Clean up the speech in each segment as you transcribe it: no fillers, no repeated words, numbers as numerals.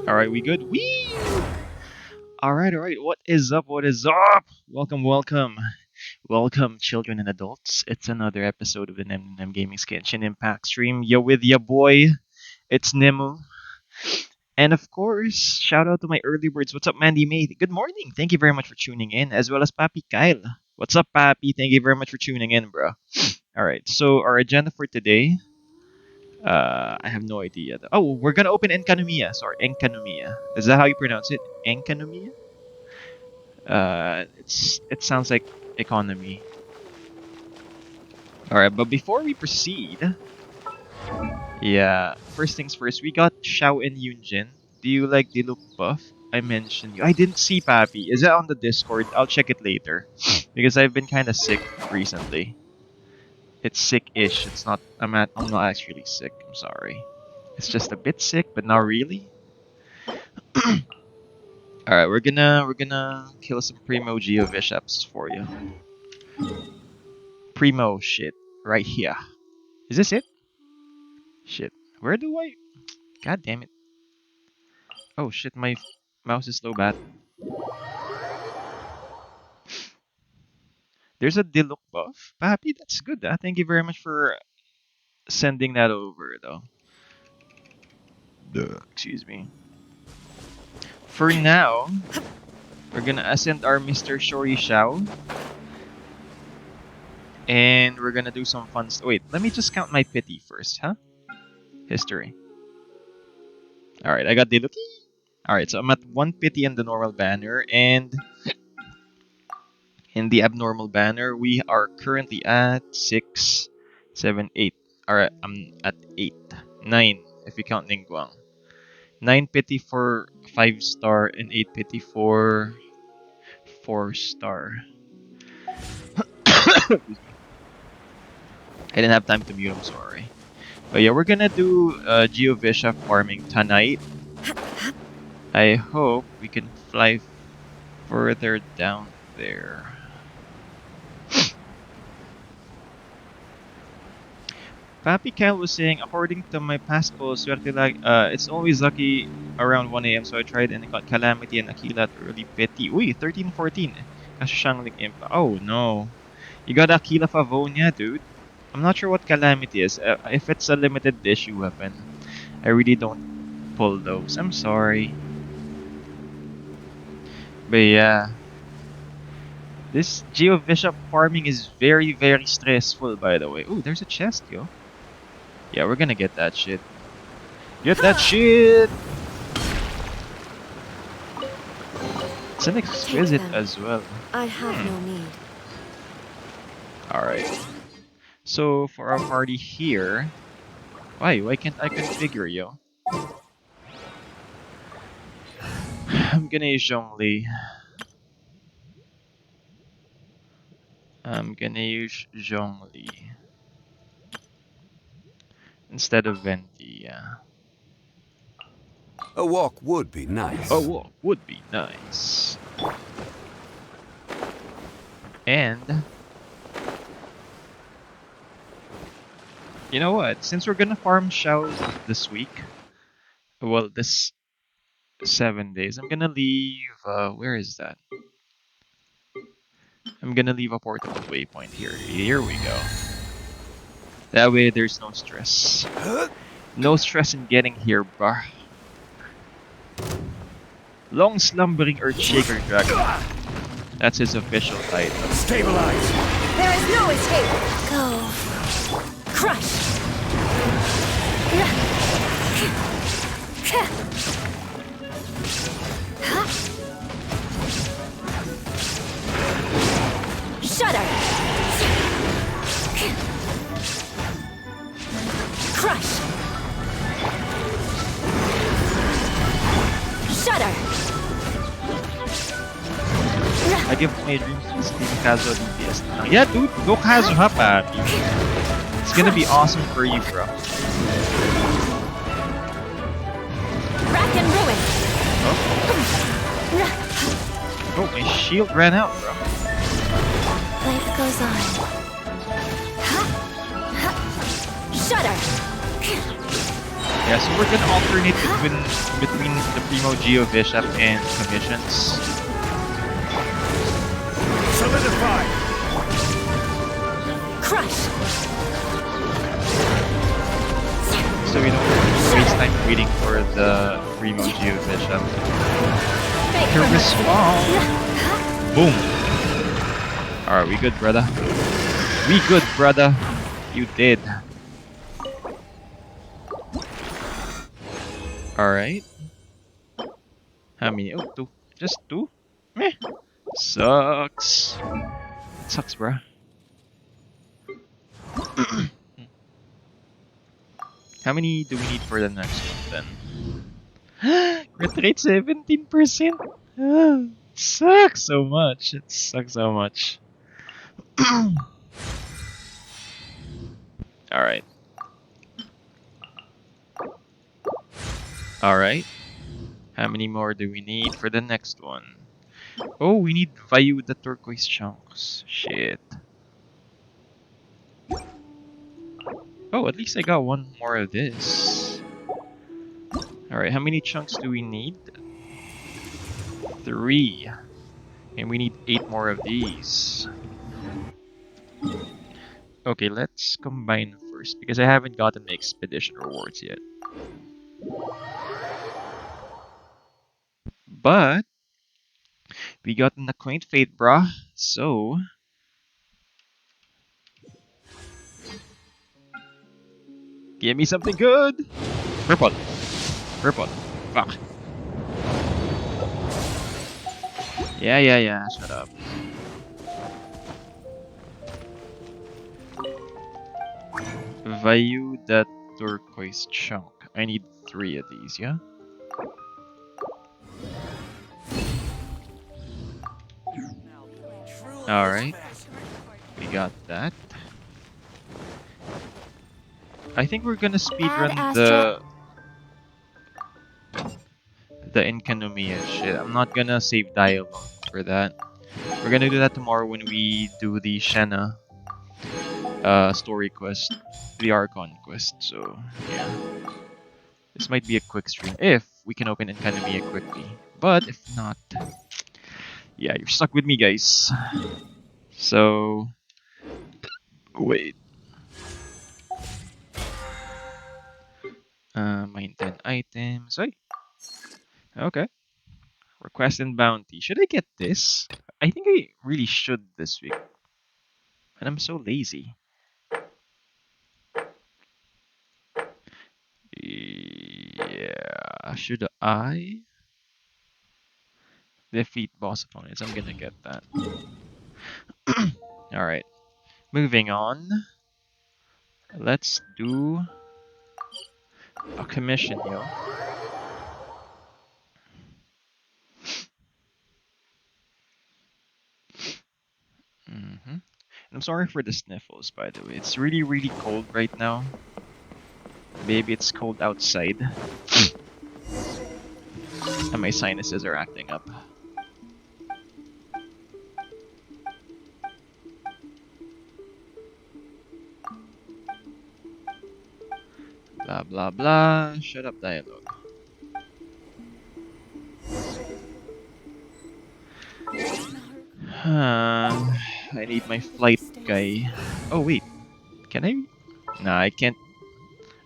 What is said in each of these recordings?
Alright, we good? Wee! Alright, alright. What is up? What is up? Welcome, welcome. Welcome, children and adults. It's another episode of the Nem Gaming Genshin Impact stream. Yo with ya boy. It's Nemu. And of course, shout out to my early birds. What's up, Mandy May? Good morning. Thank you very much for tuning in. As well as Papi Kyle. What's up, Papi? Thank you very much for tuning in, bro. Alright, so our agenda for today. I have no idea. Oh, we're gonna open Enkanomiya. Sorry, Enkanomiya. Is that how you pronounce it? Enkanomiya? It sounds like economy. All right, but before we proceed, yeah, first things first. We got Xiao and Yunjin. Do you like the look buff? I mentioned you. I didn't see Pappy. Is that on the Discord? I'll check it later because I've been kind of sick recently. It's sick-ish. It's not. I'm not actually sick. I'm sorry. It's just a bit sick, but not really. All right, we're gonna kill some Primo Geo Bishops for you. Primo shit right here. Is this it? Shit. Where do I? God damn it. Oh shit, my mouse is low bat. There's a Diluc buff. Papi, that's good. Thank you very much for sending that over, though. Duh. Excuse me. For now, we're gonna ascend our Mr. Shori Xiao. And we're gonna do some fun stuff. Wait, let me just count my pity first, huh? History. Alright, I got Diluc. Alright, so I'm at 1 pity in the normal banner, and in the abnormal banner, we are currently at 6, 7, 8. Alright, I'm at 8. 9, if you count Ningguang. 9 pity for 5 star, and 8 pity for 4 star. I didn't have time to mute, I'm sorry. But yeah, we're gonna do Geovisha farming tonight. I hope we can fly further down there. Papi Cal was saying, according to my past posts, it's always lucky around 1 a.m. So I tried and I got Calamity and Aquila at early pity. Uy, 13-14. Kasi siyang Impa. Oh no. You got Aquila Favonia, dude. I'm not sure what Calamity is. If it's a limited issue weapon, I really don't pull those. I'm sorry. But yeah. This Geo Bishop farming is very, very stressful, by the way. Ooh, there's a chest, yo. Yeah, we're gonna get that shit. Get that shit! It's an exquisite as well. I have no need. Alright. So, for our party here... Why can't I configure, yo? I'm gonna use Zhongli. I'm gonna use Zhongli. Instead of Venti, yeah. A walk would be nice. A walk would be nice. And... You know what? Since we're gonna farm Shao this week... Well, this 7 days, I'm gonna leave... where is that? I'm gonna leave a portable waypoint here. Here we go. That way there's no stress. No stress in getting here, bruh. Long slumbering Earthshaker Dragon. That's his official title. Stabilize! There is no escape! Go. Crush! Shudder! Crush! Shudder! I give my dreams to Steam Kazuha DPS. Yeah, dude, go Kazuha, papi. It's gonna be awesome for you, bro. Rack and ruin! Oh, my shield ran out, bro. Life goes on. Shudder! Yeah, so we're gonna alternate between the Primo Geo Bishop and commissions. Solidify! Crush! So we don't waste time waiting for the Primo Geo Bishop to respond. Boom! Alright, we good, brother? We good, brother? You did. Alright. How many? Oh, two. Just two? Meh. Sucks. Sucks, bruh. How many do we need for the next one then? Crit rate 17%? Sucks so much. It sucks so much. Alright. Alright. How many more do we need for the next one? Oh, we need Vayu the turquoise chunks. Shit. Oh, at least I got one more of this. Alright, how many chunks do we need? 3. And we need 8 more of these. Okay, let's combine first because I haven't gotten the expedition rewards yet. But we got an Acquaint Fate, brah. So give me something good. Purple. Purple. Fuck. Yeah. Shut up. Vayu that turquoise chunk. I need 3 of these, yeah? Alright. We got that. I think we're gonna speedrun the Enkanomiya shit. I'm not gonna save dialogue for that. We're gonna do that tomorrow when we do the Shenna story quest, the Archon quest. So yeah, this might be a quick stream if we can open Enkanomiya quickly. But if not, yeah, you're stuck with me, guys. So wait, mine 10 items. Hey, okay. Request and bounty. Should I get this? I think I really should this week, and I'm so lazy. Yeah, should I defeat boss opponents? I'm gonna get that. Alright, moving on. Let's do a commission, yo. I'm sorry for the sniffles, by the way. It's really, really cold right now. Maybe it's cold outside. And my sinuses are acting up. Blah blah blah. Shut up, dialogue. I need my flight guy. Oh wait, can I? Nah, I can't.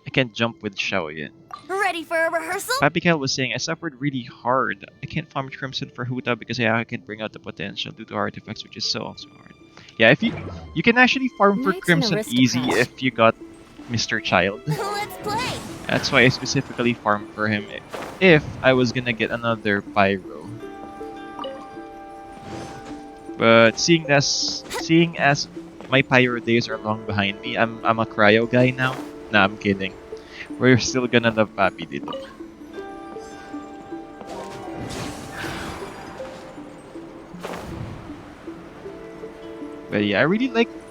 I can't jump with Xiao yet. Ready for a rehearsal? Papi Cal was saying I suffered really hard. I can't farm Crimson for Huta because I can't bring out the potential due to artifacts, which is so hard. Yeah, if you can actually farm for Knights and Crimson easy aristocrats. if you got Mr. Child. Let's play! That's why I specifically farmed for him if I was gonna get another Pyro. But seeing as my Pyro days are long behind me, I'm a Cryo guy now. Nah, I'm kidding. We're still gonna love Papi Dito. But yeah,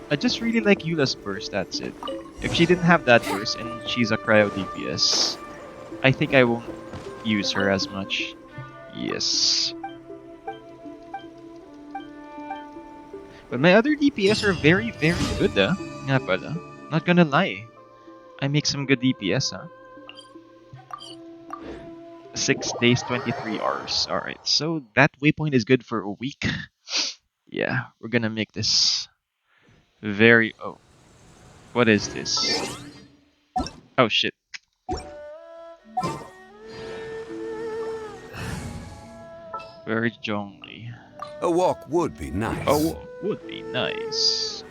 I just really like Eula's burst, that's it. If she didn't have that burst and she's a Cryo DPS, I think I won't use her as much. Yes. But my other DPS are very, very good, Nga pala. Not gonna lie. I make some good DPS, 6 days, 23 hours. Alright, so that waypoint is good for a week. Yeah, we're gonna make this very... Oh. What is this? Oh shit. Very jongly. A walk would be nice. Oh, would be nice.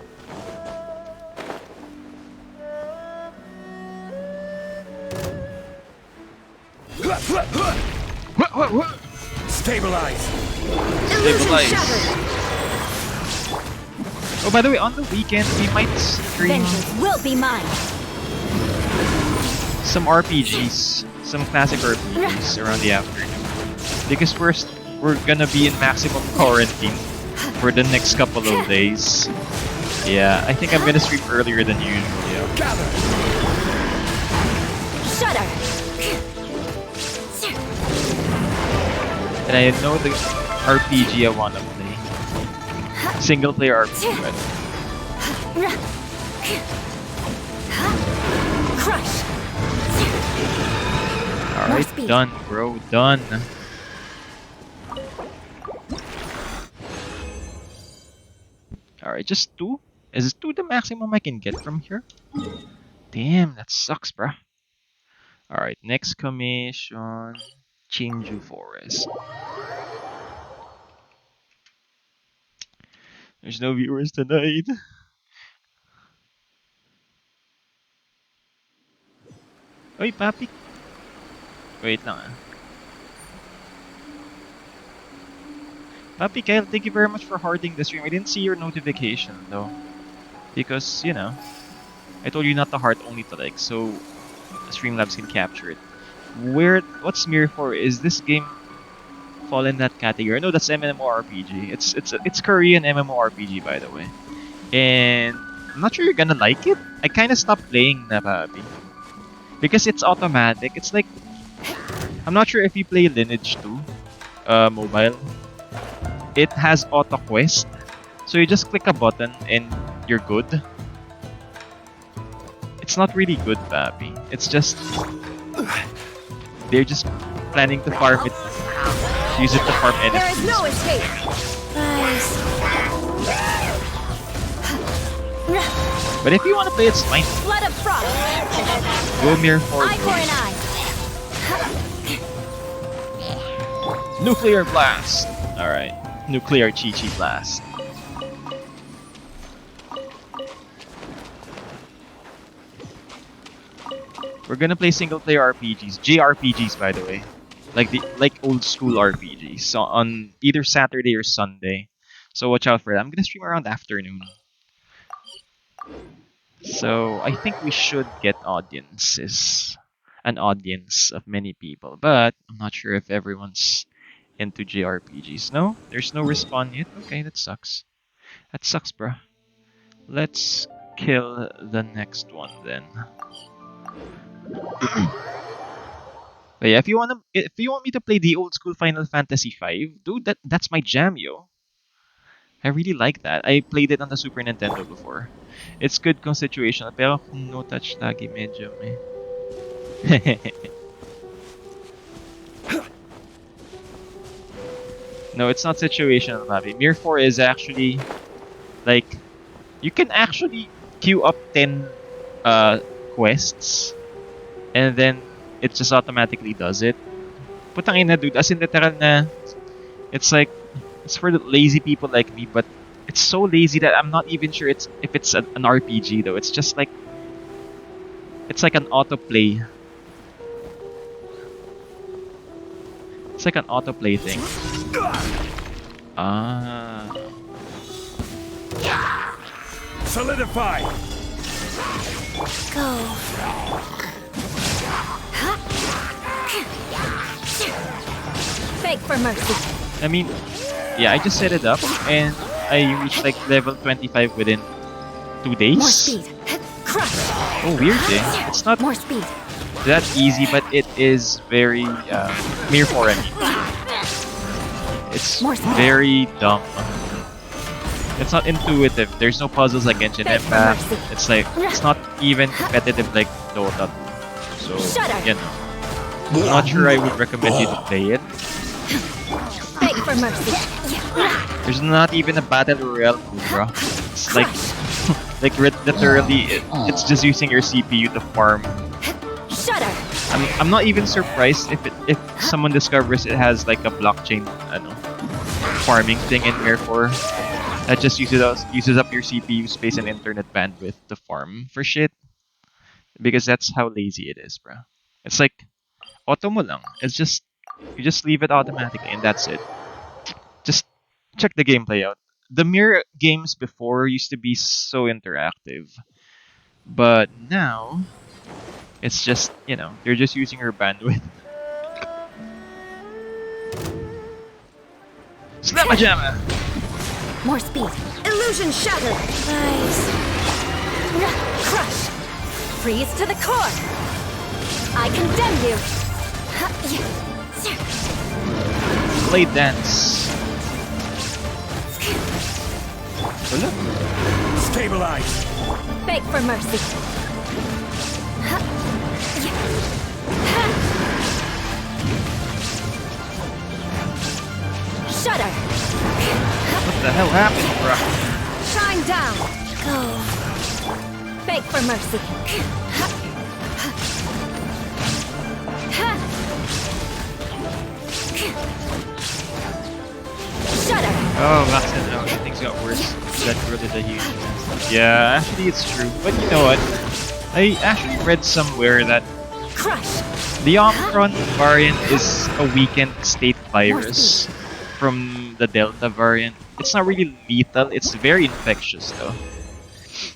What? Stabilize. Stabilize. Oh, by the way, on the weekend we might stream Vengeance will be mine! some RPGs, some classic RPGs around the afternoon. Because we're gonna be in maximum quarantine for the next couple of days. Yeah, I think I'm gonna stream earlier than usual. Yeah. Gather. Shudder! And I know the RPG I wanna play. Single player RPG. Crush! Alright, done, bro, done. Alright, just 2? Is 2 the maximum I can get from here? Damn, that sucks, bruh. Alright, next commission. Chinju Forest. There's no viewers tonight. Oy, papi. Wait lang Papi Kyle, thank you very much for harding the stream. I didn't see your notification though. Because, you know, I told you not to heart, only to like, so Streamlabs can capture it. What's Smear for? Is this game fall in that category? No, that's MMORPG. It's Korean MMORPG, by the way. And I'm not sure you're gonna like it. I kinda stopped playing na, papi. Because it's automatic. It's like I'm not sure if you play Lineage 2 mobile. It has auto quest, so you just click a button and you're good. It's not really good, Pappy. It's just they're just planning to farm it, use it to farm There is NFTs. no escape. Nice. But if you want to play it, it's fine. Flood of frost. Go mere forward. Eye for an eye. Nuclear blast. All right, nuclear chi blast. We're gonna play single player RPGs, JRPGs by the way, like old school RPGs. So on either Saturday or Sunday. So watch out for that. I'm gonna stream around afternoon. So I think we should get an audience of many people, but I'm not sure if everyone's into JRPGs. No, there's no respawn yet. Okay, that sucks. That sucks, bruh. Let's kill the next one then. But yeah, if you want me to play the old school Final Fantasy V, dude, that's my jam, yo. I really like that. I played it on the Super Nintendo before. It's good kung situational, pero kung no touch lagi medyo meh. No, it's not situational, Mavi. Mir 4 is actually like you can actually queue up 10 quests and then it just automatically does it. Putang ina, dude, as in literal na it's like it's for the lazy people like me, but it's so lazy that I'm not even sure if it's an RPG though. It's just like it's like an autoplay. It's like an autoplay thing. Ah. Solidify! Go. Beg for mercy. I mean, yeah, I just set it up and I reached like level 25 within 2 days. More speed. Crush. Oh, weird thing. It's not More speed. that easy, but it is very mere for me. It's More speed. very dumb. It's not intuitive. There's no puzzles like Genshin Beg for Impact. mercy. It's like it's not even competitive like Dota 2. So Shudder. you know, I'm not sure I would recommend you to play it. Beg for mercy. There's not even a battle royale mode, bro. It's like literally, it's just using your CPU to farm. Shudder. I'm not even surprised if someone discovers it has like a blockchain, farming thing in here for that just uses up your CPU space and internet bandwidth to farm for shit. Because that's how lazy it is, bro. It's like auto mo lang. It's just you just leave it automatically and that's it. Just check the gameplay out. The mirror games before used to be so interactive, but now it's just you're just using your bandwidth. Slamma jamma! More speed. Illusion shattered. Nice. Crush. Freeze to the core. I condemn you. Blade dance. Wala. Stabilize! Beg for mercy. Shudder. What the hell happened, bro? Shine down. Go. Beg for mercy. Shudder. Oh, that's it. Oh, things got worse. That really the huge. Yeah, actually it's true. But you know what? I actually read somewhere that Crush. the Omicron variant is a weakened state virus from the Delta variant. It's not really lethal, it's very infectious though.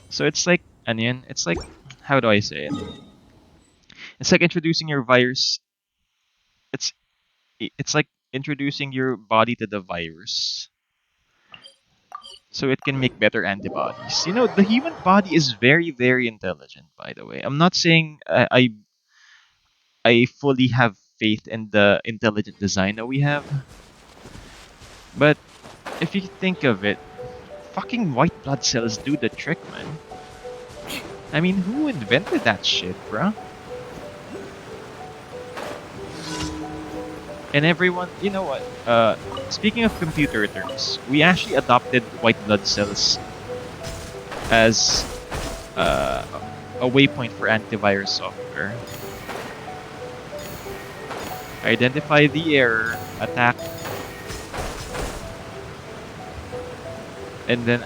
So it's like, onion, it's like, how do I say it? It's like introducing your virus. It's like introducing your body to the virus. So it can make better antibodies. You know, the human body is very, very intelligent, by the way. I'm not saying I fully have faith in the intelligent design that we have. But if you think of it, fucking white blood cells do the trick, man. I mean, who invented that shit, bruh? And everyone, you know what? Speaking of computer terms, we actually adopted white blood cells as a waypoint for antivirus software. Identify the error, attack, and then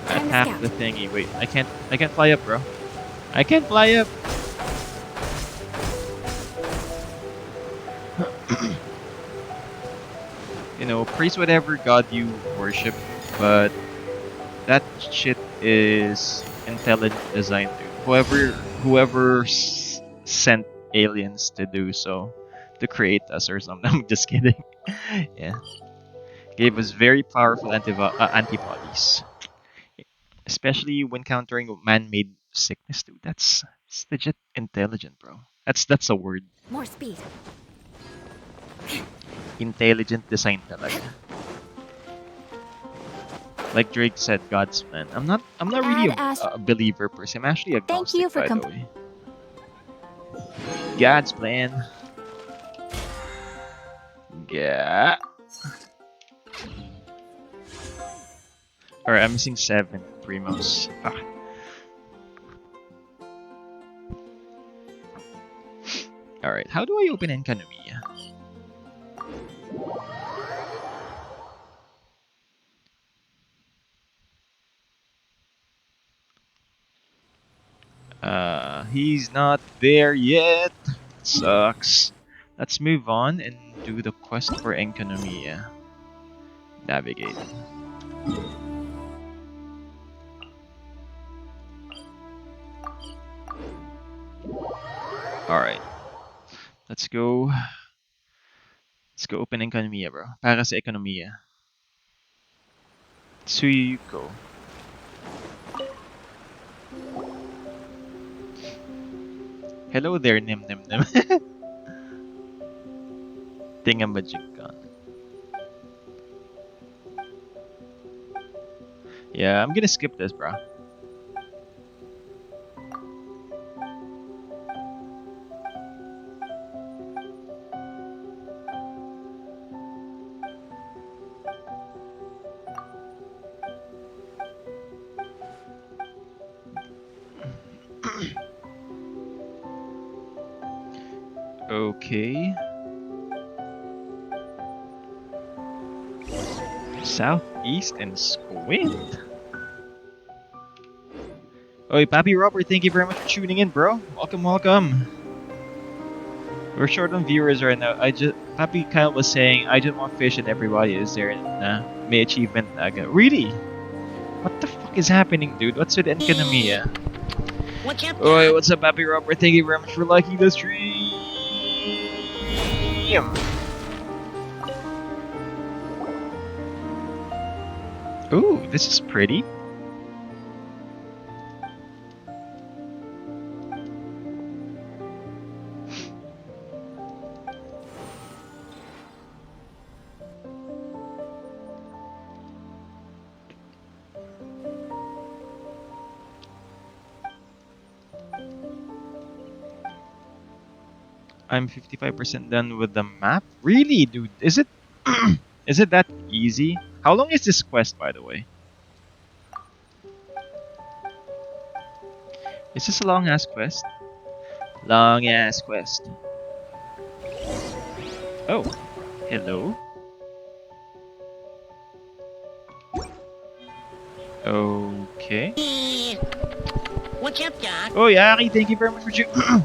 Time to attack scout. the thingy. Wait, I can't fly up, bro. I can't fly up. You know, praise whatever god you worship, but that shit is intelligent design, dude. Whoever sent aliens to do so, to create us or something. I'm just kidding. Yeah, gave us very powerful antibodies, especially when countering man-made sickness, dude. It's legit intelligent, bro. That's a word. More speed. Intelligent design talaga. Like Drake said, God's plan. I'm not really Add a believer per se. I'm actually Thank you agnostic, for by the way. God's plan. Yeah. Alright, I'm missing 7 primos. Fuck. Alright, how do I open Enkanomiya? He's not there yet. Sucks. Let's move on and do the quest for Enkanomiya. Navigate. Alright. Let's go. Let's go open Enkanomiya, bro. Para sa ekonomiya. Tsuyuko. Hello there, Nim Nim Nim. Thingamajiggon. Yeah, I'm gonna skip this, bro. Okay. Southeast and Squint. Oi, Papi Robert, thank you very much for tuning in, bro. Welcome, welcome. We're short on viewers right now. Papi Kyle was saying, I just want fish and everybody is there and may achievement naga. Really? What the fuck is happening, dude? What's with Enkanomiya? What's up, Oi, what's up, Papi Robert? Thank you very much for liking the stream. Ooh, this is pretty. I'm 55% done with the map. Really, dude? Is it is it that easy? How long is this quest, by the way? Is this a long ass quest? Long ass quest. Oh, hello. Okay. What's up, Doc? Oh, Yaki, thank you very much for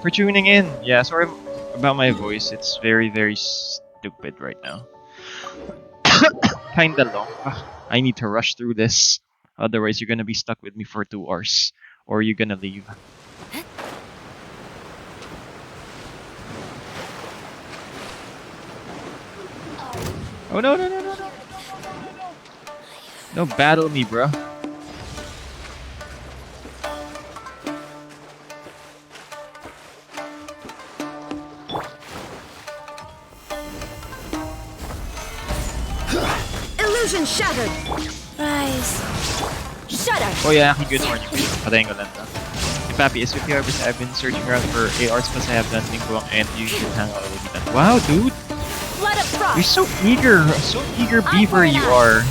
for tuning in. Yeah, sorry about my voice. It's very, very stupid right now. Kinda long. I need to rush through this. Otherwise, you're gonna be stuck with me for 2 hours. Or you're gonna leave. Oh, no, no, no, no, no. No, battle me, bro. Illusion shattered. Rise. Shudder. Oh yeah, good morning. Patayin ko lang to. Hey Papi, SVP Harvest, I've been searching around for ARs because I have done Lingguang and you should hang out with them. Wow, dude! Blood of frost. You're so eager beaver for an you eye. are.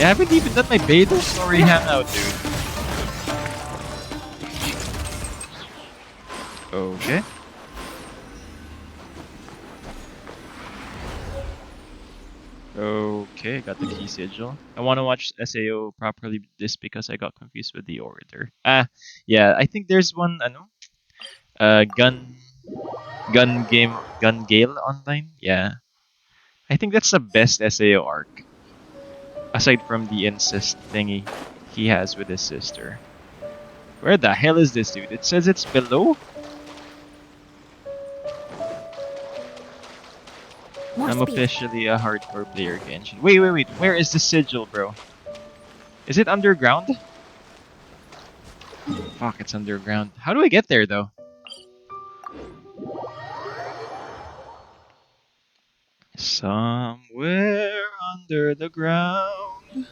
You haven't even done my Beidou story hangout, dude. Okay. Okay, got the key sigil. I want to watch SAO properly just because I got confused with the order. Yeah, I think there's one, ano? Gun Gale online? Yeah. I think that's the best SAO arc. Aside from the incest thingy he has with his sister. Where the hell is this dude? It says it's below? More I'm speed. officially a hardcore player Genshin. Wait. Where is the sigil, bro? Is it underground? Fuck, it's underground. How do I get there, though? Somewhere under the ground.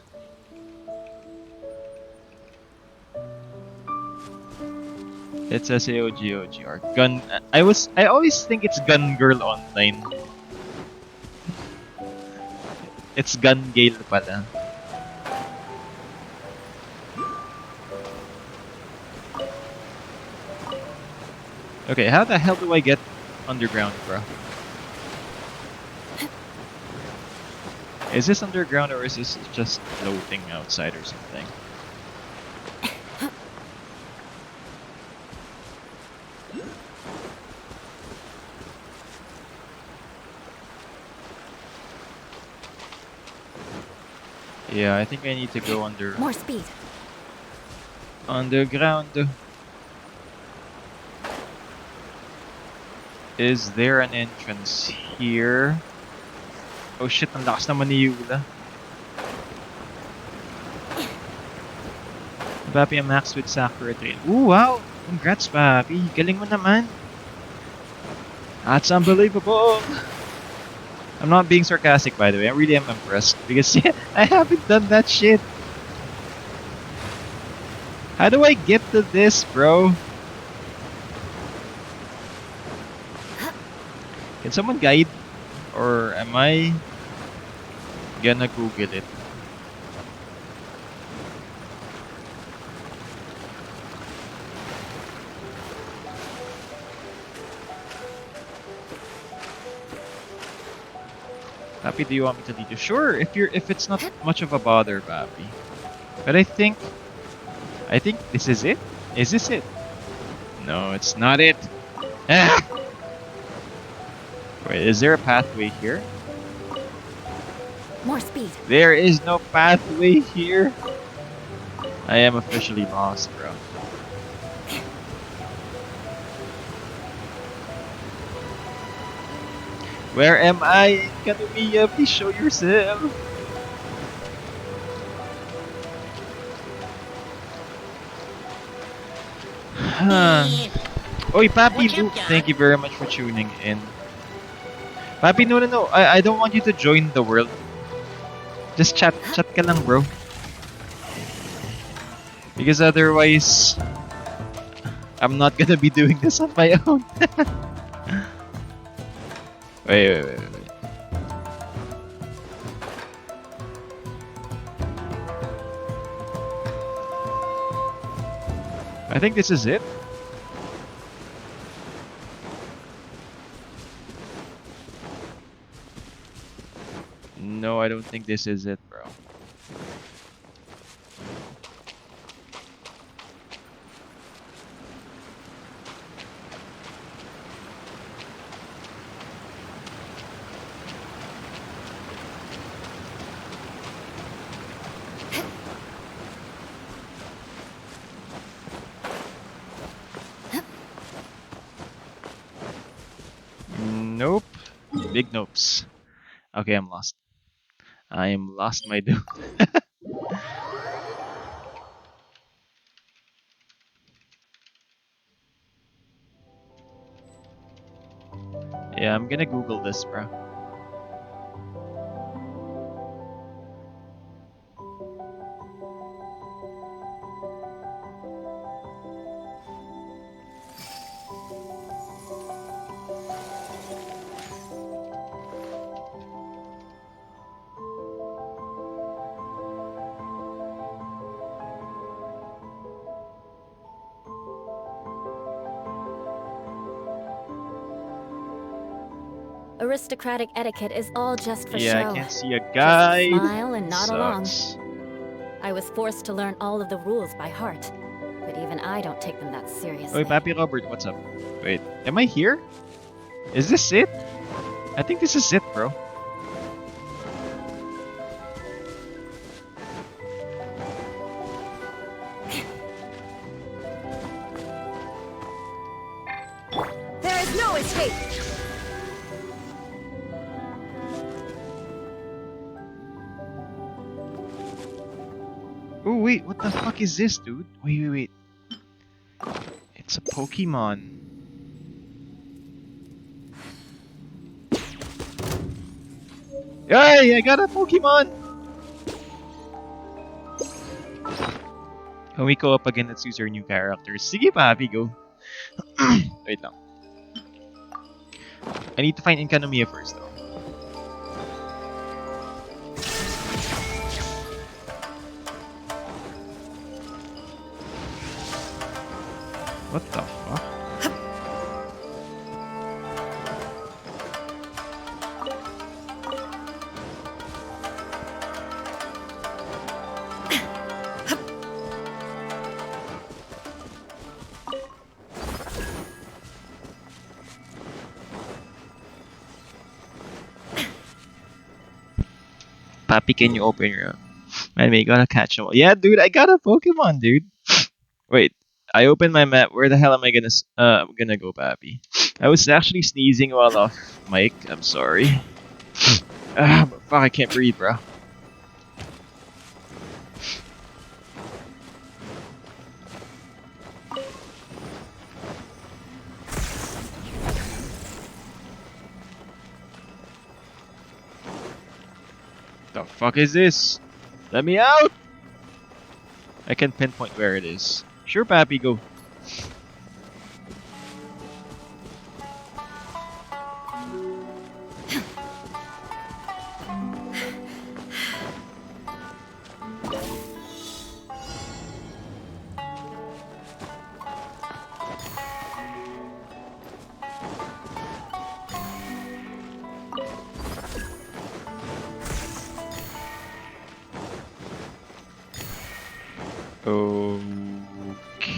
It says AOGOGR. Gun. I always think it's Gun Girl online. It's Gun Gale pala. Okay, how the hell do I get underground, bro? Is this underground or is this just floating outside or something? Yeah, I think I need to go More speed. underground. Is there an entrance here? Oh shit, ang lakas naman ni Yula. Papi, I'm maxed with Sakura Train. Ooh, wow! Congrats, Papi. Galing mo naman. That's unbelievable. I'm not being sarcastic, by the way. I really am impressed. Because yeah, I haven't done that shit. How do I get to this, bro? Can someone guide? Or am I gonna Google it? Papi, do you want me to lead you? Sure, if it's not much of a bother, Papi. But I think this is it. Is this it? No, it's not it. Ah! Wait, is there a pathway here? More speed. There is no pathway here. I am officially lost, bro. Where am I? Enkanomiya, please show yourself. Oy, Papi What's up, Luke, Doc? thank you very much for tuning in. Papi, no. I don't want you to join the world. Just chat ka lang, bro. Because otherwise, I'm not gonna be doing this on my own. Wait. I think this is it. No, I don't think this is it, bro. Nope. Big nopes. Okay, I'm lost. I am lost, my dude. Yeah, I'm gonna Google this, bro. Aristocratic etiquette is all just for Yeah, show. I can't see a Just guide. smile and nod Sucks. along. I was forced to learn all of the rules by heart, but even I don't take them that seriously. Wait, Papi Robert, what's up? Wait, am I here? Is this it? I think this is it, bro. There is no escape! Oh wait, what the fuck is this, dude? Wait. It's a Pokemon. Hey, I got a Pokemon! Can we go up again? Let's use our new characters. Sige pa, Happy, go. Wait lang. I need to find Enkanomiya first, though. What the fuck? Papi, can you open your... Man, we gotta catch him. Yeah, dude, I got a Pokemon, dude. Wait, I opened my map. Where the hell am I gonna go, Papi? I was actually sneezing while off mic. I'm sorry. But fuck, I can't breathe, bro. The fuck is this? Let me out! I can pinpoint where it is. Sure, Pappy, go.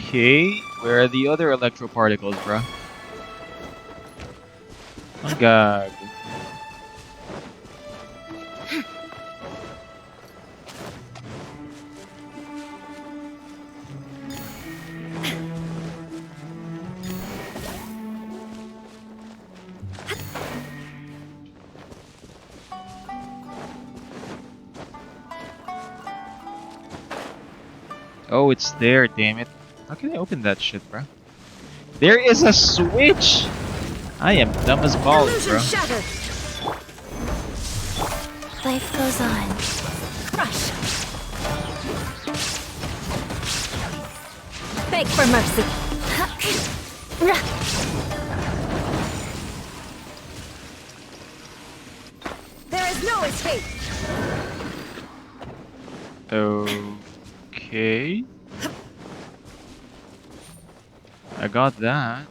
Okay, where are the other electro particles, bruh? Oh god. Oh, it's there, damn it. How can I open that shit, bro? There is a switch! I am dumb as balls, Illusion bro. shattered. Life goes on. Crush. Beg for mercy. There is no escape. Okay. I got that.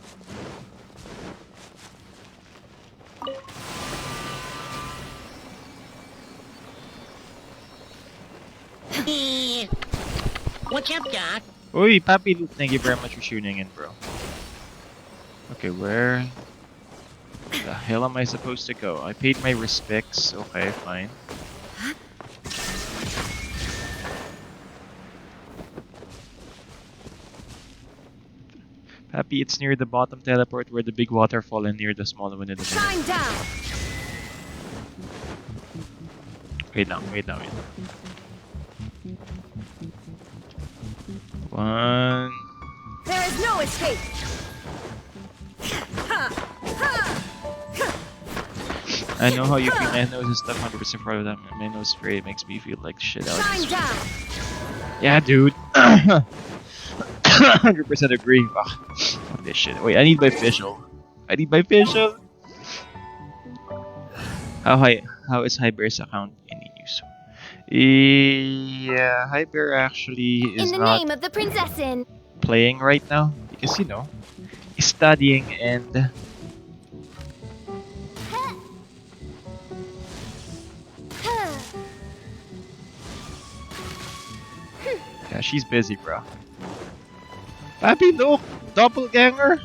What's up, Doc? Oi, Papi Luke, thank you very much for tuning in, bro. Okay, where the hell am I supposed to go? I paid my respects. Okay, fine. Papi, it's near the bottom teleport where the big waterfall and near the small one in the middle. Shine down. Wait now. One. There is no escape. I know how you feel. My nose is stuck 100% for that. My nose spray makes me feel like shit. Shine down. Yeah, dude. 100% agree. Ugh, fuck this shit. Wait, I need my facial. How is Hyper's account in use? Yeah, Hyper actually is In the not name of the princessin. playing right now because, you know, he's studying and Yeah, she's busy, bro. Papi, look! Doppelganger!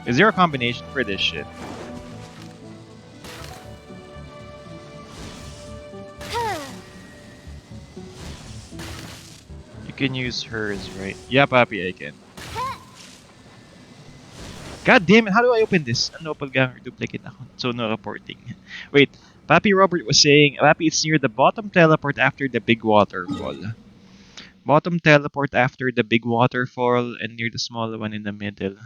Is there a combination for this shit? You can use hers, right? Yeah, Papi, I can. God damn it, how do I open this? Ano pagganger duplicate account? So no reporting. Wait, Papi Robert was saying, Papi, it's near the bottom teleport after the big waterfall. Bottom teleport after the big waterfall and near the smaller one in the middle.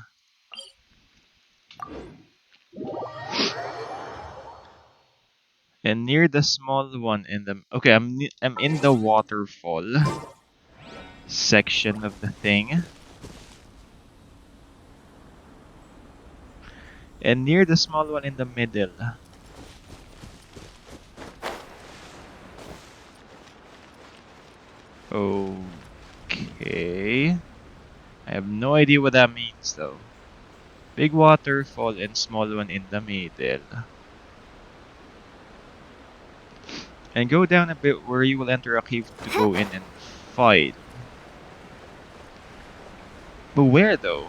And near the small one in the... Okay, I'm in the waterfall section of the thing. And near the small one in the middle. Okay. I have no idea what that means though. Big waterfall and small one in the middle. And go down a bit where you will enter a cave to go in and fight. But where though?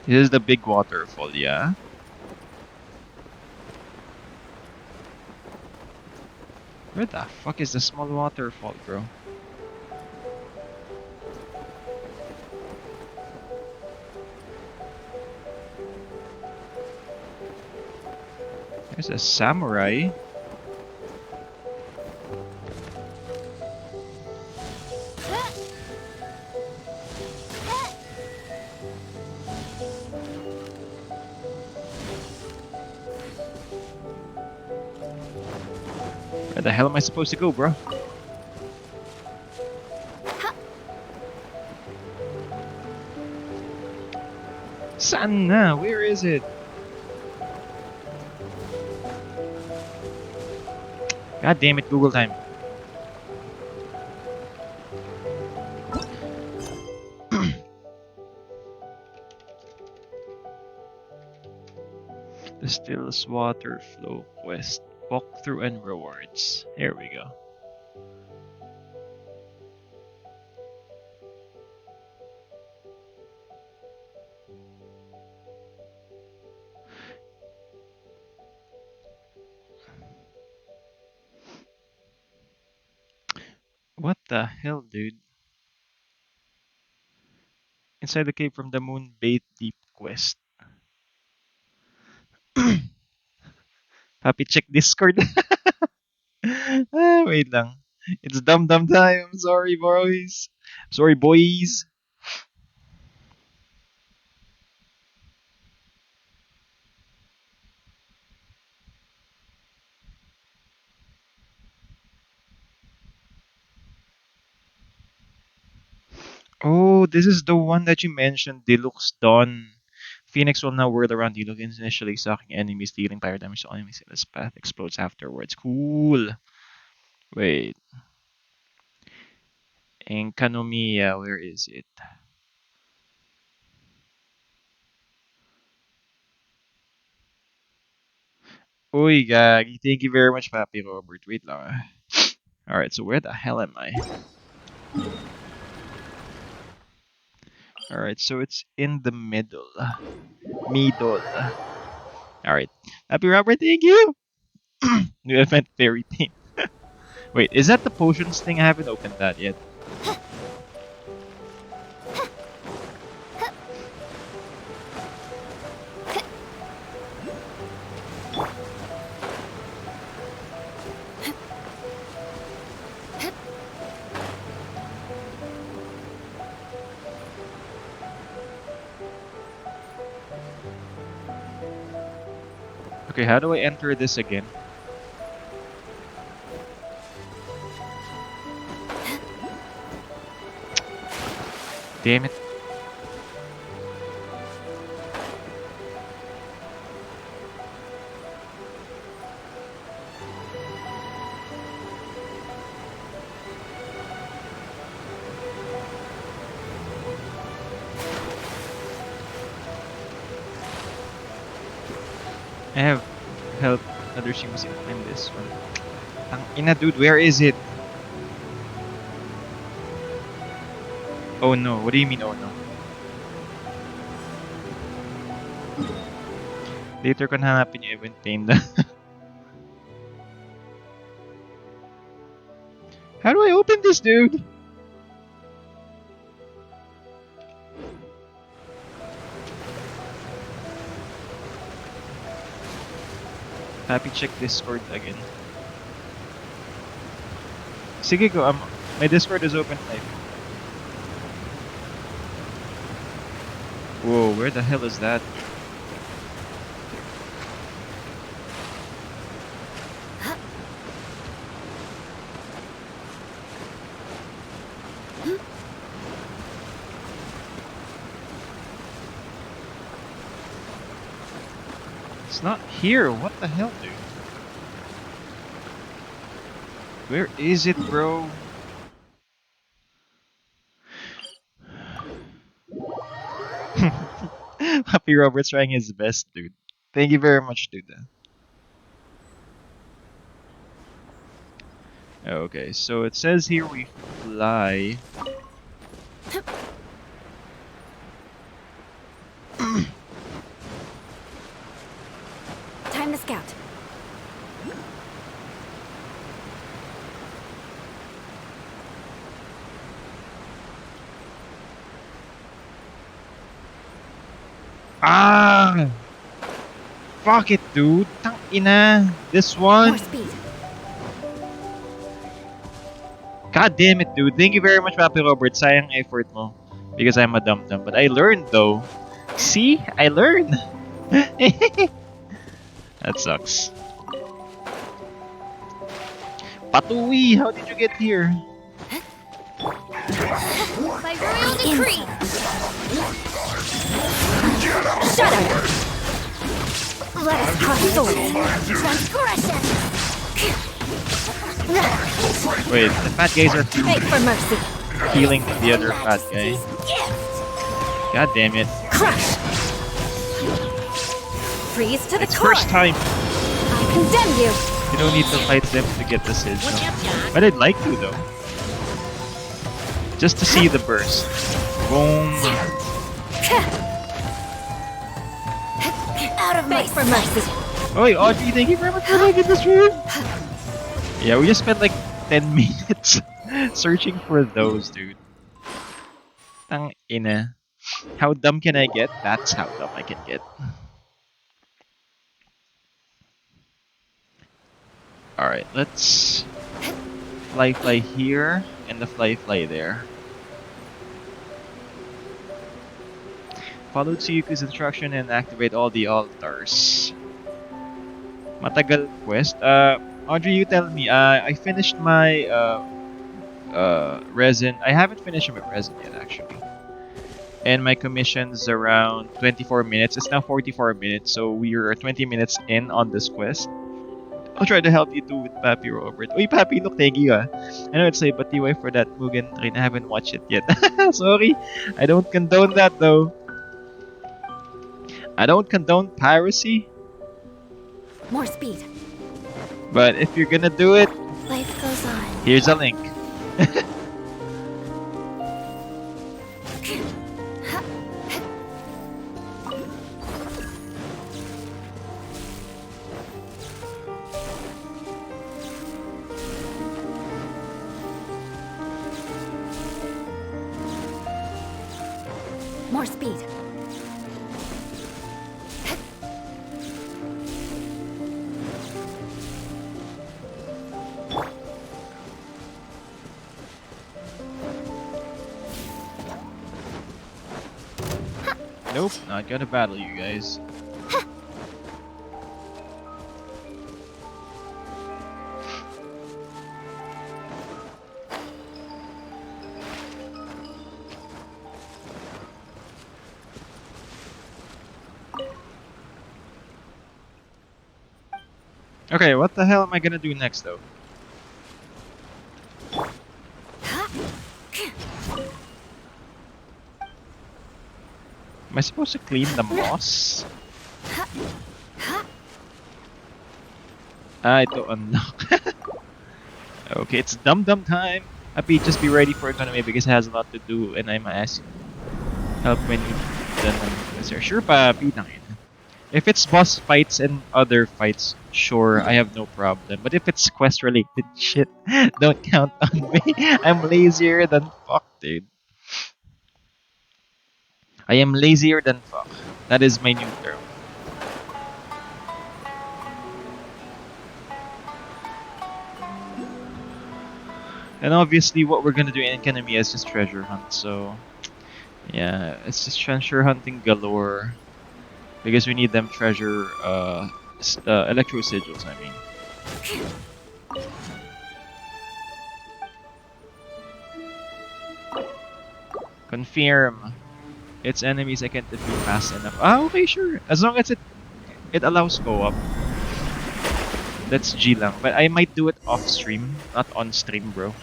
This is the big waterfall, yeah? Where the fuck is the small waterfall, bro? There's a samurai. Where the hell am I supposed to go, bro? Sana, where is it? God damn it, Google time. The Still's Water Flow Quest. Walkthrough and rewards. Here we go. What the hell, dude? Inside the cave from the Moon Bait Deep Quest. Happy check Discord. Wait lang. It's dumb time. I'm sorry, boys. Sorry, boys. Oh, this is the one that you mentioned, Deluxe Dawn. Phoenix will now whirl around Deluxe, initially stalking enemies, dealing fire damage to enemies in this path, explodes afterwards. Cool. Wait. Enkanomiya, where is it? Uy, gagi. Thank you very much, Papi Robert. Wait lang. Alright, so where the hell am I? Alright, so it's in the middle. Middle. Alright. Papi Robert, thank you! New event fairy paint. Wait, is that the potions thing? I haven't opened that yet. Okay, how do I enter this again? Damn it. I have helped other streamers in this one. Tang ina, dude, where is it? Oh no, what do you mean, oh no? Later ko hanapin yung event name na. How do I open this, dude? Happy, check Discord again. Sige go, my Discord is open live. Whoa, where the hell is that? It's not here. What the hell, dude? Where is it, bro? Happy Robert's trying his best, dude. Thank you very much, dude. Okay, so it says here we fly. Time to scout. Ah! Fuck it, dude. Tang ina. This one. More speed. God damn it, dude. Thank you very much, Papi Robert. Sayang effort mo. Because I'm a dum-dum. But I learned, though. See? I learned. That sucks. Patui, how did you get here? By royal decree. Shut up. Let us cross swords. Transgression. Wait, the fat guys are Beg for mercy. healing the other fat guy. God damn it. Crush. Freeze to the It's core. first time. I condemn you. You don't need to fight them to get the sigil. Watch out, Jack. But I'd like to, though. Just to see the burst. Boom. Out of my for mercy. Oi, Audrey, thank you very much for liking the stream. Yeah, we just spent like 10 minutes searching for those, dude. Tang ina. How dumb can I get? That's how dumb I can get. Alright, let's fly here and the fly there. Follow Tsuyuku's instruction and activate all the altars. Matagal quest. Audrey, you tell me. I finished my resin. I haven't finished my resin yet, actually. And my commission's around 24 minutes. It's now 44 minutes, so we are 20 minutes in on this quest. I'll try to help you too with Papi Robert. Uy, Papi, look, thank you, ah. I know it's late, but TY for that Mugen train. I haven't watched it yet. Sorry, I don't condone that, though. I don't condone piracy. More speed. But if you're gonna do it, Life goes on. here's a link. More speed. Nope, not gonna battle you guys. Okay, what the hell am I gonna do next, though? Am I supposed to clean the moss? I don't unlock. Okay, it's dum dum time. Happy, just be ready for economy because it has a lot to do, and I'm ask help when you done. Sure, papi, nine. If it's boss fights and other fights, sure, I have no problem. But if it's quest related shit, don't count on me. I'm lazier than fuck, dude. I am lazier than fuck. That is my new term. And obviously, what we're gonna do in Enkanomiya is just treasure hunt. So yeah, it's just treasure hunting galore because we need them treasure electro sigils. I mean, confirm. Its enemies I can't defeat fast enough. Ah, okay, sure. As long as it allows co-op. That's G lang. But I might do it off stream, not on stream, bro.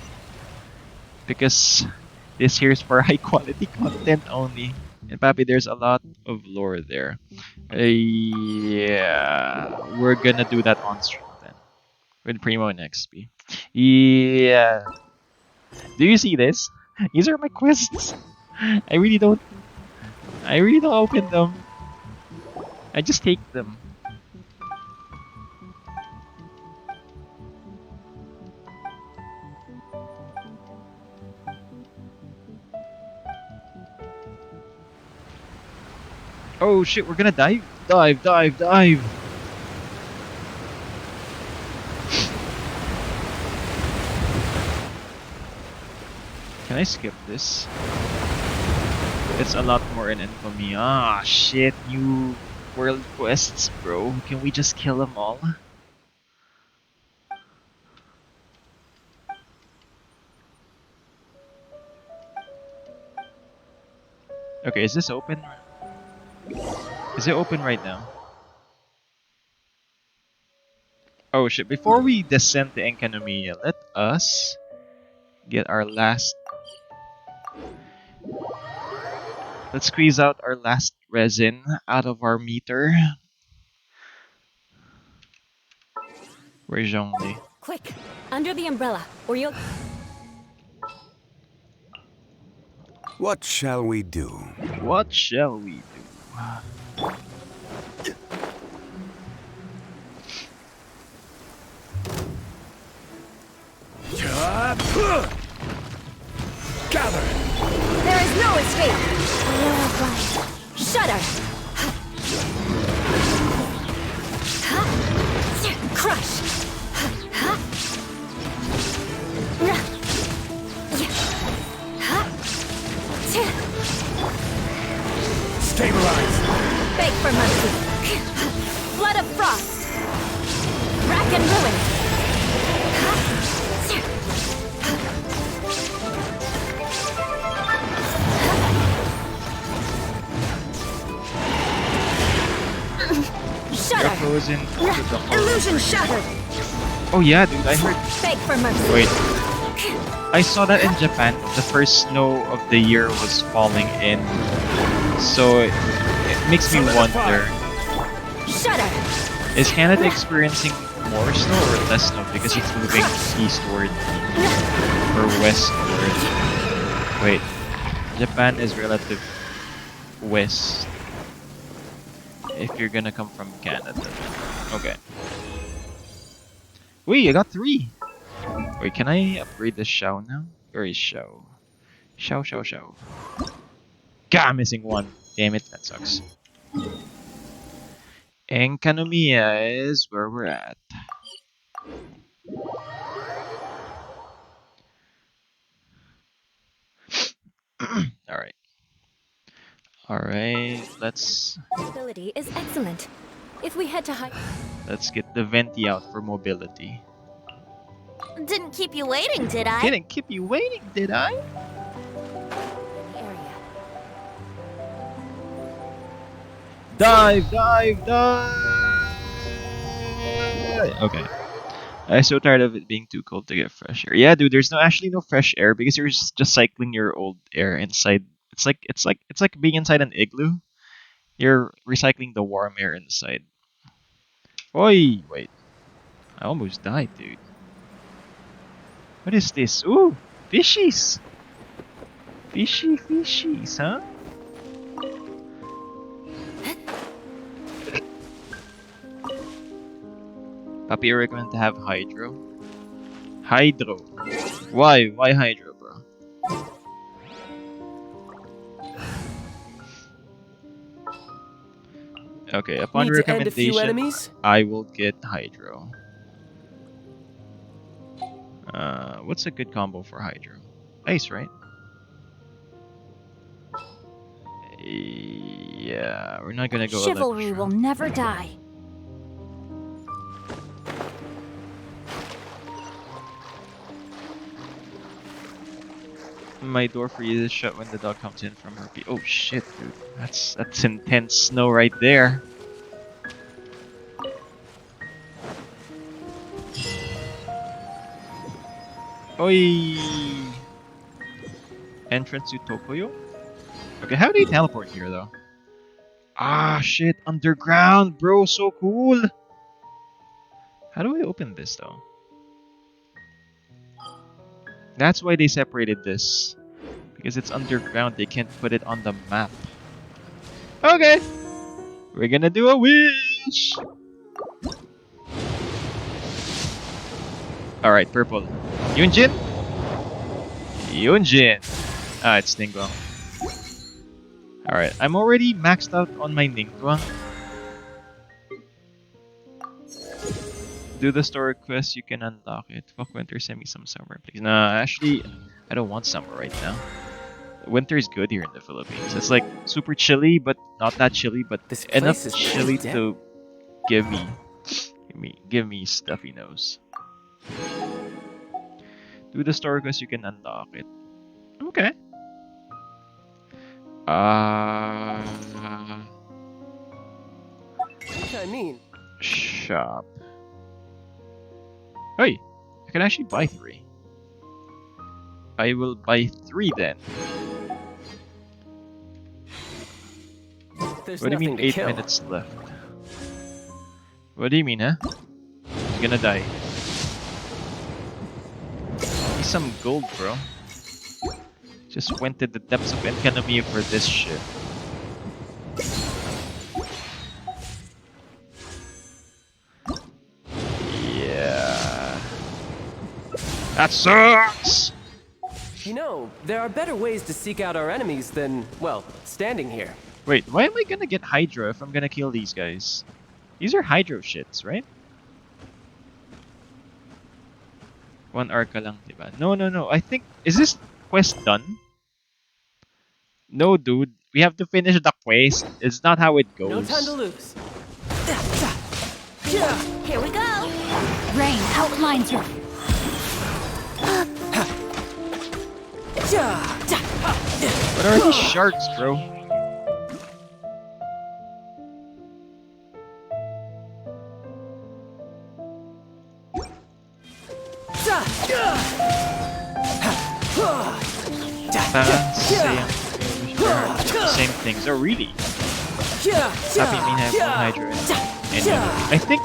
Because this here is for high quality content only. And Papi, there's a lot of lore there. Yeah, we're gonna do that on stream then with Primo and XP. Yeah, do you see this? These are my quests. I really don't. I really don't open them. I just take them. Oh shit, we're gonna dive. Dive, dive, dive. Can I skip this? It's a lot more in Enkanomiya. Ah, shit, new world quests, bro. Can we just kill them all? Okay, is this open? Is it open right now? Oh shit, before we descend to Enkanomiya, let us get our last... Let's squeeze out our last resin out of our meter. Where's Zhongli? Quick, under the umbrella, or you'll... What shall we do? What shall we do? Gather! There is no escape! Shudder! Crush! Stabilize! Beg for mercy! Flood of frost! Rack and ruin! You're Shudder! frozen to the heart. Illusion shattered! Oh yeah, dude, I heard. Beg for mercy! Wait, I saw that in Japan. The first snow of the year was falling in, so it makes me wonder: Shudder! is Canada experiencing more snow or less snow because it's moving eastward or westward? Wait, Japan is relative west. If you're gonna come from Canada, okay. Wait, I got 3. Wait, can I upgrade the Shao now? Where is Shao? Shao, Shao, Shao. God, I'm missing 1. Damn it, that sucks. Enkanomiya is where we're at. Alright. Alright, let's Ability is excellent. If we head to high... get the Venti out for mobility. Didn't keep you waiting, did I? Didn't keep you waiting, did I? Area. Dive, dive, dive! Okay. I'm so tired of it being too cold to get fresh air. Yeah, dude, there's actually no fresh air because you're just cycling your old air inside. It's like being inside an igloo. You're recycling the warm air inside. Oi, wait. I almost died, dude. What is this? Ooh, fishies! Fishies, huh? Papi, you recommend to have Hydro? Hydro. Why? Why Hydro, bro? Okay, upon Need to end a few recommendation, enemies? I will get Hydro. What's a good combo for Hydro? Ice, right? Yeah, we're not gonna go Chivalry Electro. will never die. My door for you is shut when the dog comes in from her Oh shit, dude. That's intense snow right there. Oi! Entrance to Tokoyo? Okay, how do you teleport here though? Ah shit, underground, bro, so cool! How do I open this though? That's why they separated this. Because it's underground, they can't put it on the map. Okay! We're gonna do a wish! Alright, purple. Yunjin? Yunjin! Ah, it's Ningguang. Alright, I'm already maxed out on my Ningguang. Do the story quest, you can unlock it. Fuck winter, send me some summer, please. Nah, actually, I don't want summer right now. Winter is good here in the Philippines. It's like super chilly, but not that chilly, but This enough place is chilly pretty to give me stuffy nose. Do the story quest, you can unlock it. Okay. I mean, Shop. Hey, I can actually buy 3. I will buy 3 then. there's What do you mean nothing to 8 kill. minutes left? What do you mean, huh? He's gonna die. Need some gold, bro. Just went to the depths of Enkanomiya for this shit. Yeah. That sucks! You know, there are better ways to seek out our enemies than, well, standing here. Wait, why am I gonna get Hydra if I'm gonna kill these guys? These are Hydro shits, right? One arca lang, diba? No. I think... Is this quest done? No, dude. We have to finish the quest. It's not how it goes. No time to lose. Here we go. Rain outlines your... What are these sharks, bro? Same things. Oh, really? Happy mean have one Hydra and I think...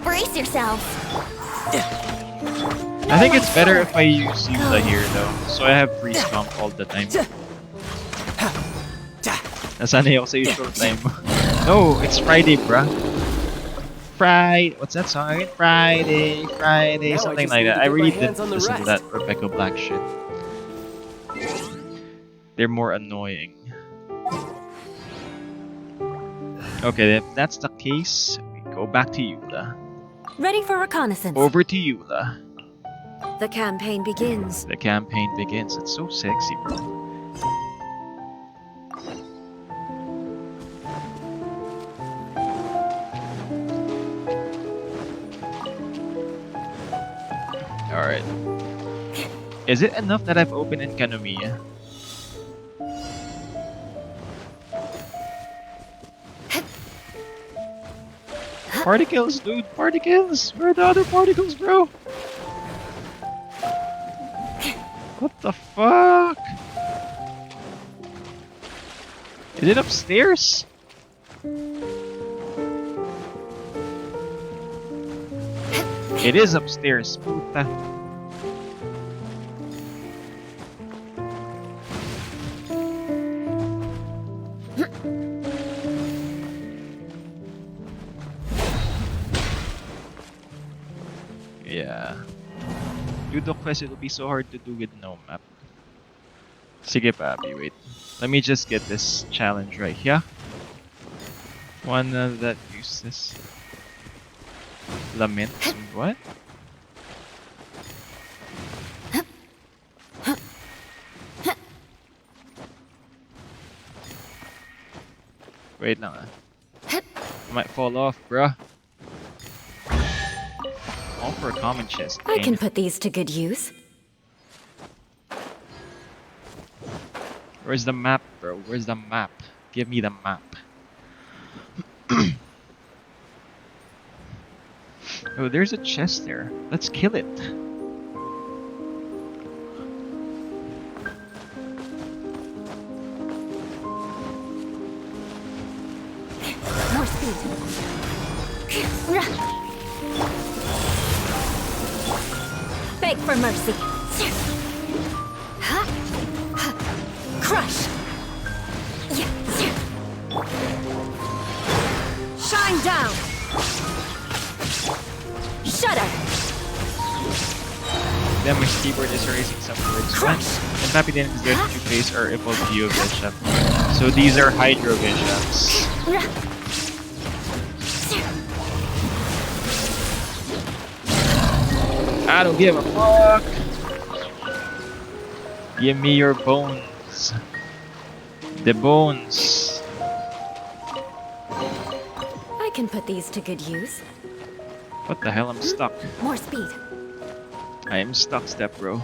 Brace yourself. I think it's better if I use Yuta here, though. So I have freeze comp all the time. Nasanay ako sa usual time. No, it's Friday, bruh. What's that song again? Friday, Now something I just like need that. to I get really my hands didn't on the listen to rest. that Rebecca Black shit. They're more annoying. Okay, if that's the case, we go back to Eula. Ready for reconnaissance. Over to Eula. The campaign begins. The campaign begins. It's so sexy, bro. Alright. Is it enough that I've opened Enkanomiya? Particles, dude! Particles! Where are the other particles, bro? What the fuck? Is it upstairs? It is upstairs. Puta. Yeah. Ludo quest, it'll be so hard to do with no map. Sige papi, wait. Let me just get this challenge right here. One that uses lament. What? Wait lang ah. Might fall off, bruh. All for a common chest. I can Dang. put these to good use. Where's the map, bro? Where's the map? Give me the map. Oh, there's a chest there. Let's kill it. More speed. Beg for mercy. Crush. Shine down. Shudder. Then my keyboard is erasing some words. Crush. And Papi then is there to face our Evolvio Bishop. So these are Hydro Bishops. I don't give a fuck. Give me your bones. The bones. I can put these to good use. What the hell? I'm stuck. More speed. I am stuck, step bro.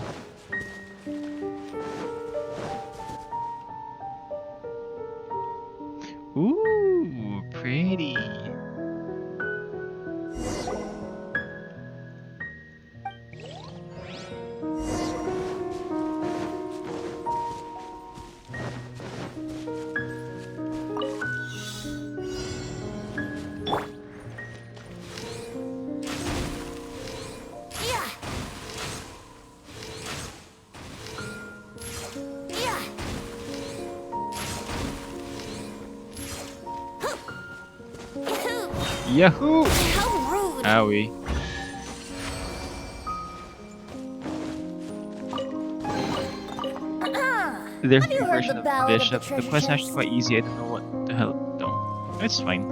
Ooh, pretty. Yahoo! How rude. Owie. There's a version of Bishop. The quest is actually quite easy. I don't know what the hell though. It's fine.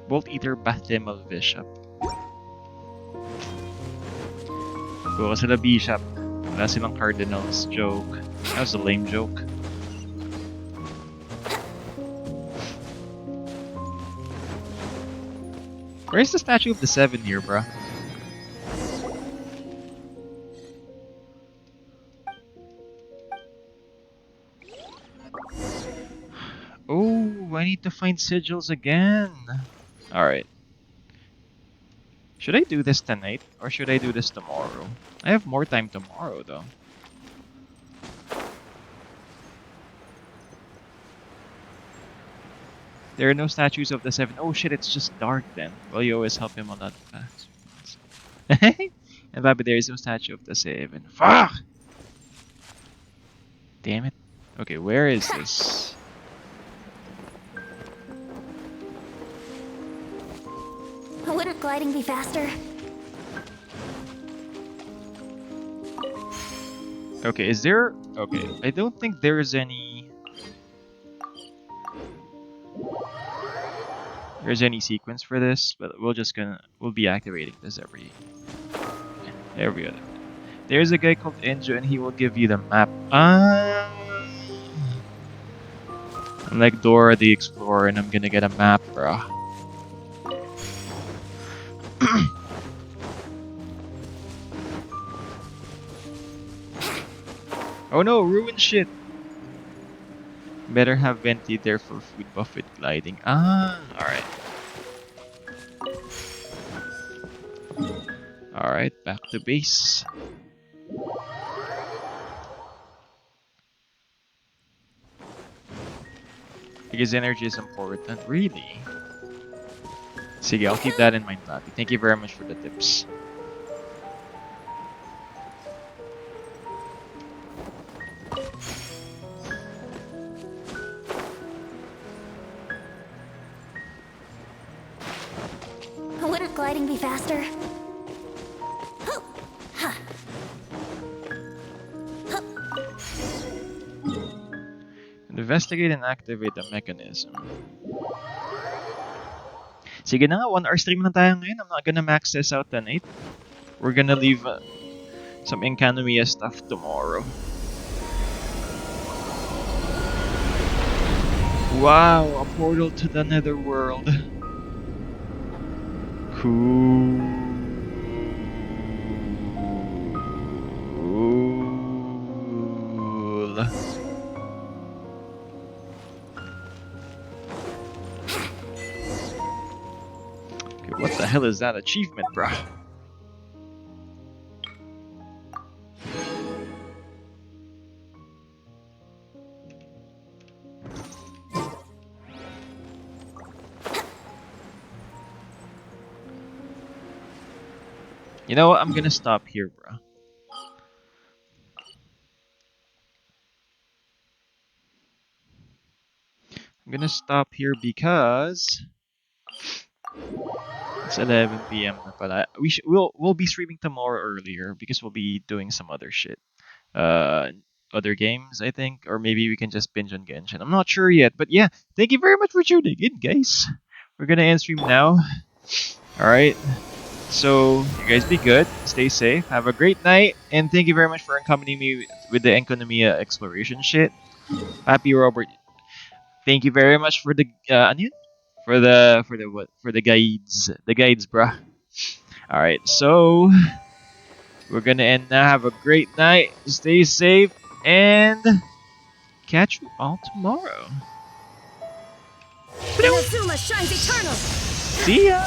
Bolt Eater Battle Bishop. Kuha sila Bishop. Wala silang Cardinals. Joke. That was a lame joke. Where's the statue of the Seven here, bruh? Oh, I need to find sigils again. Alright. Should I do this tonight or should I do this tomorrow? I have more time tomorrow though. There are no statues of the Seven. Oh shit, it's just dark then. Well, you always help him on that path. And Bobby, there is no statue of the Seven. Fuck! Damn it. Okay, where is this? Wouldn't gliding be faster? Okay, is there... Okay, I don't think there's any... There's any sequence for this, but we'll be activating this every other. There's a guy called Enjo and he will give you the map. Ah! I'm like Dora the Explorer and I'm gonna get a map, bruh. Oh no, ruin shit! Better have Venti there for food buffet gliding. Ah, alright. Alright, back to base. Because energy is important, really. Sige, I'll keep that in mind, Papi. Thank you very much for the tips. Wouldn't gliding be faster? Investigate and activate the mechanism. Sige na nga, 1 hour stream na tayo ngayon. I'm not gonna max this out tonight. We're gonna leave some Enkanomiya stuff tomorrow. Wow, a portal to the netherworld. Cool. Okay, what the hell is that achievement, bruh? You know what? I'm gonna stop here, bro. I'm gonna stop here because it's 11 p.m. na pala. We'll be streaming tomorrow earlier because we'll be doing some other shit. Other games, I think, or maybe we can just binge on Genshin. I'm not sure yet, but yeah, thank you very much for tuning in, guys. We're gonna end stream now. All right. So, you guys be good, stay safe, have a great night, and thank you very much for accompanying me with the Enkanomiya exploration shit. Happy Robert, thank you very much for the ano yun? For the guides, bruh. All right, so we're gonna end now. Have a great night, stay safe, and catch you all tomorrow. Inazuma shines eternal! See ya.